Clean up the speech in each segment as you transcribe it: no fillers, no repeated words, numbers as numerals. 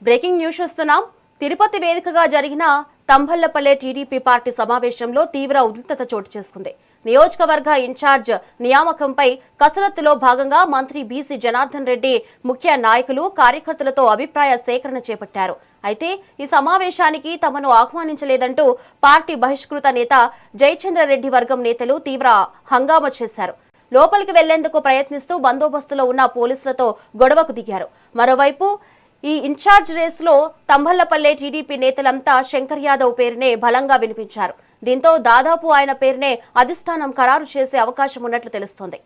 Breaking news చూస్తున్నాం. తిరుపతి వేదికగా జరిగిన తంబళ్లపల్లె టీడీపీ పార్టీ సమావేశంలో తీవ్ర ఉద్రిక్తత చోటు చేసుకుంది. నియోజకవర్గ ఇన్ఛార్జ్ నియామకంపై కసరత్తులో భాగంగా మంత్రి బీసీ జనార్దన్ రెడ్డి ముఖ్య నాయకులు కార్యకర్తలతో అభిప్రాయ సేకరణ చేపట్టారు. అయితే ఈ సమావేశానికి తమను ఆహ్వానించలేదంటూ పార్టీ బహిష్కృత నేత జయచంద్రారెడ్డి వర్గం నేతలు తీవ్ర హంగామా చేశారు. లోపలికి వెళ్లేందుకు ప్రయత్నిస్తూ బందోబస్తులో ఉన్న పోలీసులతో గొడవకు దిగారు. మరోవైపు ఈ ఇన్ఛార్జ్ రేసులో తంబళ్లపల్లె టీడీపీ నేతలంతా శంకర్ యాదవ్ పేరునే బలంగా వినిపించారు. దీంతో దాదాపు ఆయన పేరునే అధిష్టానం ఖరారు చేసే అవకాశం ఉన్నట్లు తెలుస్తోంది.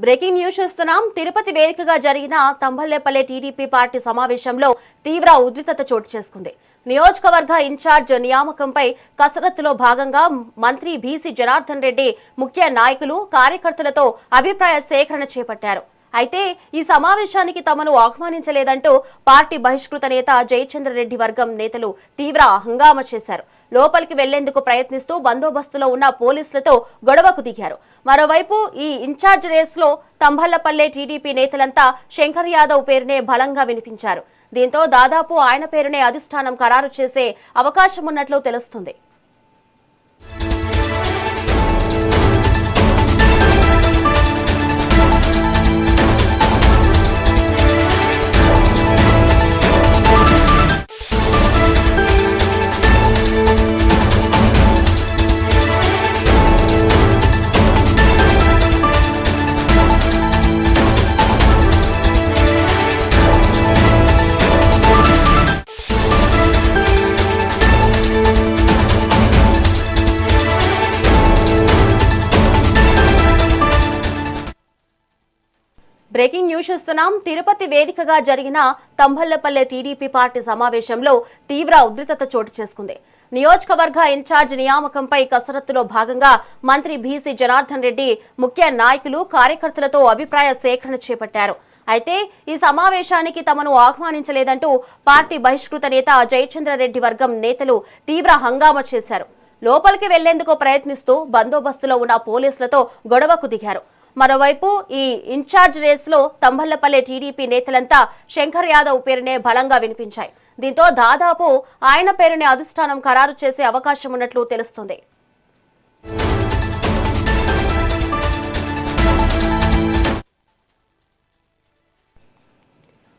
బ్రేకింగ్ న్యూస్ చూస్తున్నాం. తిరుపతి వేదికగా జరిగిన తంబళ్లపల్లె టీడీపీ పార్టీ సమావేశంలో తీవ్ర ఉద్రిక్తత చోటు చేసుకుంది. నియోజకవర్గ ఇన్ఛార్జ్ నియామకంపై కసరత్తులో భాగంగా మంత్రి బీసీ జనార్దన్ రెడ్డి ముఖ్య నాయకులు కార్యకర్తలతో అభిప్రాయ సేకరణ చేపట్టారు. అయితే ఈ సమావేశానికి తమను ఆహ్వానించలేదంటూ పార్టీ బహిష్కృత నేత జయచంద్రారెడ్డి వర్గం నేతలు తీవ్ర హంగామా చేశారు. లోపలికి వెళ్లేందుకు ప్రయత్నిస్తూ బందోబస్తులో ఉన్న పోలీసులతో గొడవకు దిగారు. మరోవైపు ఈ ఇన్ఛార్జ్ రేసులో తంబళ్లపల్లె టీడీపీ నేతలంతా శంకర్ యాదవ్ పేరునే బలంగా వినిపించారు. దీంతో దాదాపు ఆయన పేరునే అధిష్టానం ఖరారు చేసే అవకాశం ఉన్నట్లు తెలుస్తుంది. బ్రేకింగ్ న్యూస్ చూస్తున్నాం. తిరుపతి వేదికగా జరిగిన తంబళ్లపల్లె టీడీపీ పార్టీ సమావేశంలో తీవ్ర ఉద్రిక్తత చోటు చేసుకుంది. నియోజకవర్గ ఇన్ఛార్జ్ నియామకంపై కసరత్తులో భాగంగా మంత్రి బీసీ జనార్దన్ రెడ్డి ముఖ్య నాయకులు కార్యకర్తలతో అభిప్రాయ సేకరణ చేపట్టారు. అయితే ఈ సమావేశానికి తమను ఆహ్వానించలేదంటూ పార్టీ బహిష్కృత నేత జయచంద్రారెడ్డి వర్గం నేతలు తీవ్ర హంగామా చేశారు. లోపలికి వెళ్లేందుకు ప్రయత్నిస్తూ బందోబస్తులో ఉన్న పోలీసులతో గొడవకు దిగారు. మరోవైపు ఈ ఇన్ఛార్జ్ రేసులో తంబళ్లపల్లె టీడీపీ నేతలంతా శంకర్ యాదవ్ పేరునే బలంగా వినిపించాయి. దీంతో దాదాపు ఆయన పేరునే అధిష్టానం ఖరారు చేసే అవకాశం ఉన్నట్లు తెలుస్తుంది.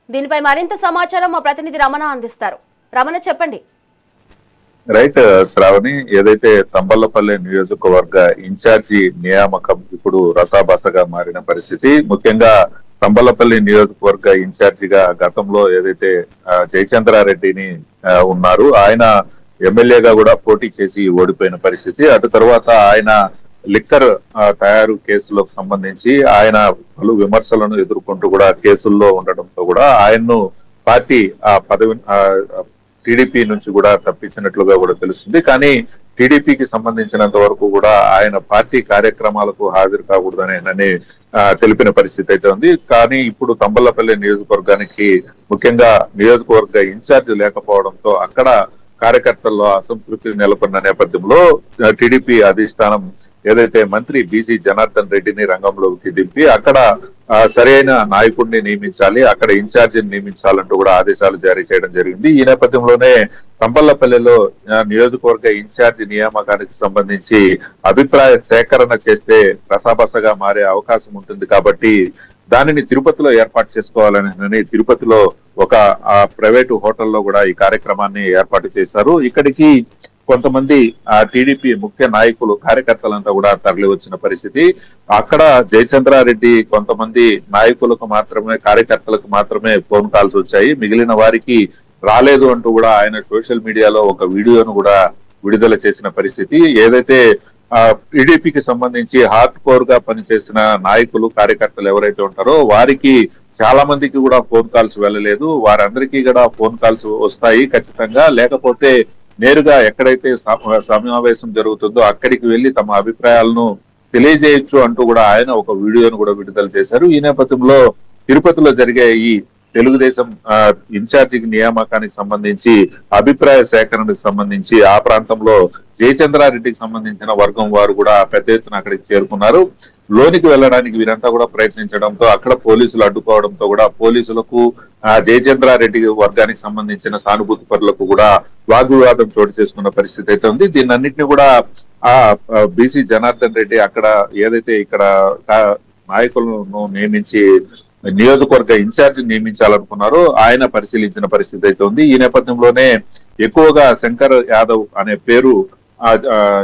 దీనిపై మరింత సమాచారం మా ప్రతినిధి రమణ అందిస్తారు. రమణ, చెప్పండి. రైట్ శ్రావణి, ఏదైతే తంబళ్లపల్లె నియోజకవర్గ ఇన్ఛార్జి నియామకం ఇప్పుడు రసాబసగా మారిన పరిస్థితి, ముఖ్యంగా తంబళ్లపల్లి నియోజకవర్గ ఇన్ఛార్జిగా గతంలో ఏదైతే జయచంద్రారెడ్డిని ఉన్నారు, ఆయన ఎమ్మెల్యేగా కూడా పోటీ చేసి ఓడిపోయిన పరిస్థితి. అటు తర్వాత ఆయన లిక్కర్ తయారు కేసులకు సంబంధించి ఆయన పలు విమర్శలను ఎదుర్కొంటూ కూడా కేసుల్లో ఉండడంతో కూడా ఆయన్ను పార్టీ పదవి టీడీపీ నుంచి కూడా తప్పించినట్లుగా కూడా తెలుస్తుంది. కానీ టీడీపీకి సంబంధించినంత వరకు కూడా ఆయన పార్టీ కార్యక్రమాలకు హాజరు కాకూడదని తెలిపిన పరిస్థితి అయితే ఉంది. కానీ ఇప్పుడు తంబళ్లపల్లి నియోజకవర్గానికి ముఖ్యంగా నియోజకవర్గ ఇన్ఛార్జ్ లేకపోవడంతో అక్కడ కార్యకర్తల్లో అసంతృప్తి నెలకొన్న నేపథ్యంలో టీడీపీ అధిష్టానం ఏదైతే మంత్రి బీసీ జనార్దన్ రెడ్డిని రంగంలోకి దింపి అక్కడ సరైన నాయకుడిని నియమించాలి, అక్కడ ఇన్ఛార్జిని నియమించాలంటూ కూడా ఆదేశాలు జారీ చేయడం జరిగింది. ఈ నేపథ్యంలోనే తంబళ్లపల్లిలో నియోజకవర్గ ఇన్ఛార్జి నియామకానికి సంబంధించి అభిప్రాయ సేకరణ చేస్తే రసాబసగా మారే అవకాశం ఉంటుంది కాబట్టి దానిని తిరుపతిలో ఏర్పాటు చేసుకోవాలని తిరుపతిలో ఒక ప్రైవేటు హోటల్లో కూడా ఈ కార్యక్రమాన్ని ఏర్పాటు చేశారు. ఇక్కడికి కొంతమంది టీడీపీ ముఖ్య నాయకులు కార్యకర్తలంతా కూడా తరలి వచ్చిన పరిస్థితి. అక్కడ జయచంద్రారెడ్డి కొంతమంది నాయకులకు మాత్రమే, కార్యకర్తలకు మాత్రమే ఫోన్ కాల్స్ వచ్చాయి. మిగిలిన వారికి రాలేదు అంటూ కూడా ఆయన సోషల్ మీడియాలో ఒక వీడియోను కూడా విడుదల చేసిన పరిస్థితి. ఏదైతే టీడీపీకి సంబంధించి హార్డ్ కోర్ గా పనిచేసిన నాయకులు కార్యకర్తలు ఎవరైతే ఉంటారో వారికి చాలా మందికి కూడా ఫోన్ కాల్స్ వెళ్ళలేదు. వారందరికీ కూడా ఫోన్ కాల్స్ వస్తాయి ఖచ్చితంగా. లేకపోతే నేరుగా ఎక్కడైతే సమావేశం జరుగుతుందో అక్కడికి వెళ్లి తమ అభిప్రాయాలను తెలియజేయొచ్చు అంటూ కూడా ఆయన ఒక వీడియోను కూడా విడుదల చేశారు. ఈ నేపథ్యంలో తిరుపతిలో జరిగే ఈ తెలుగుదేశం ఇన్ఛార్జికి నియామకానికి సంబంధించి అభిప్రాయ సేకరణకు సంబంధించి ఆ ప్రాంతంలో జయచంద్రారెడ్డికి సంబంధించిన వర్గం వారు కూడా పెద్ద ఎత్తున అక్కడికి చేరుకున్నారు. లోనికి వెళ్ళడానికి వీరంతా కూడా ప్రయత్నించడంతో అక్కడ పోలీసులు అడ్డుకోవడంతో కూడా పోలీసులకు జయచంద్రారెడ్డి వర్గానికి సంబంధించిన సానుభూతి పరులకు కూడా వాగ్వివాదం చోటు చేసుకున్న పరిస్థితి అయితే ఉంది. దీన్నన్నింటినీ కూడా బీసీ జనార్దన్ రెడ్డి అక్కడ ఏదైతే ఇక్కడ నాయకులను నియమించి నియోజకవర్గ ఇన్ఛార్జ్ నియమించాలనుకున్నారో ఆయన పరిశీలించిన పరిస్థితి అయితే ఉంది. ఈ నేపథ్యంలోనే ఎక్కువగా శంకర్ యాదవ్ అనే పేరు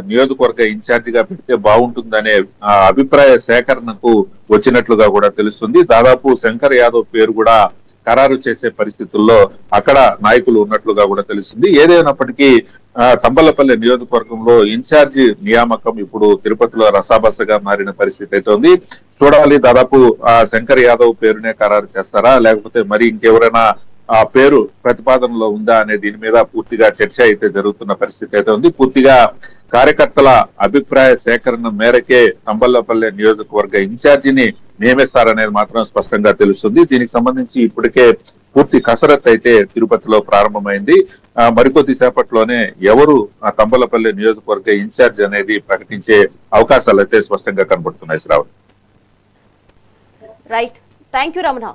నియోజకవర్గ ఇన్ఛార్జ్ గా పెడితే బాగుంటుందనే అభిప్రాయ సేకరణకు వచ్చినట్లుగా కూడా తెలుస్తుంది. దాదాపు శంకర్ యాదవ్ పేరు కూడా ఖరారు చేసే పరిస్థితుల్లో అక్కడ నాయకులు ఉన్నట్లుగా కూడా తెలుస్తుంది. ఏదైనప్పటికీ తంబలపల్లి నియోజకవర్గంలో ఇన్ఛార్జి నియామకం ఇప్పుడు తిరుపతిలో రసాబసగా మారిన పరిస్థితి అయితే ఉంది. చూడాలి, దాదాపు శంకర్ యాదవ్ పేరునే ఖరారు చేస్తారా లేకపోతే మరి ఇంకెవరైనా ఆ పేరు ప్రతిపాదనలో ఉందా అనే దీని మీద పూర్తిగా చర్చ అయితే జరుగుతున్న పరిస్థితి అయితే ఉంది. పూర్తిగా కార్యకర్తల అభిప్రాయ సేకరణ మేరకే తంబలపల్లి నియోజకవర్గ ఇన్ఛార్జిని నియమిస్తారనేది మాత్రం స్పష్టంగా తెలుస్తుంది. దీనికి సంబంధించి ఇప్పటికే పూర్తి కసరత్తు అయితే తిరుపతిలో ప్రారంభమైంది. మరికొద్ది సేపట్లోనే ఎవరు ఆ తంబలపల్లి నియోజకవర్గ ఇన్ఛార్జ్ అనేది ప్రకటించే అవకాశాలు అయితే స్పష్టంగా కనబడుతున్నాయి. Shravan. Right, thank you Ramana.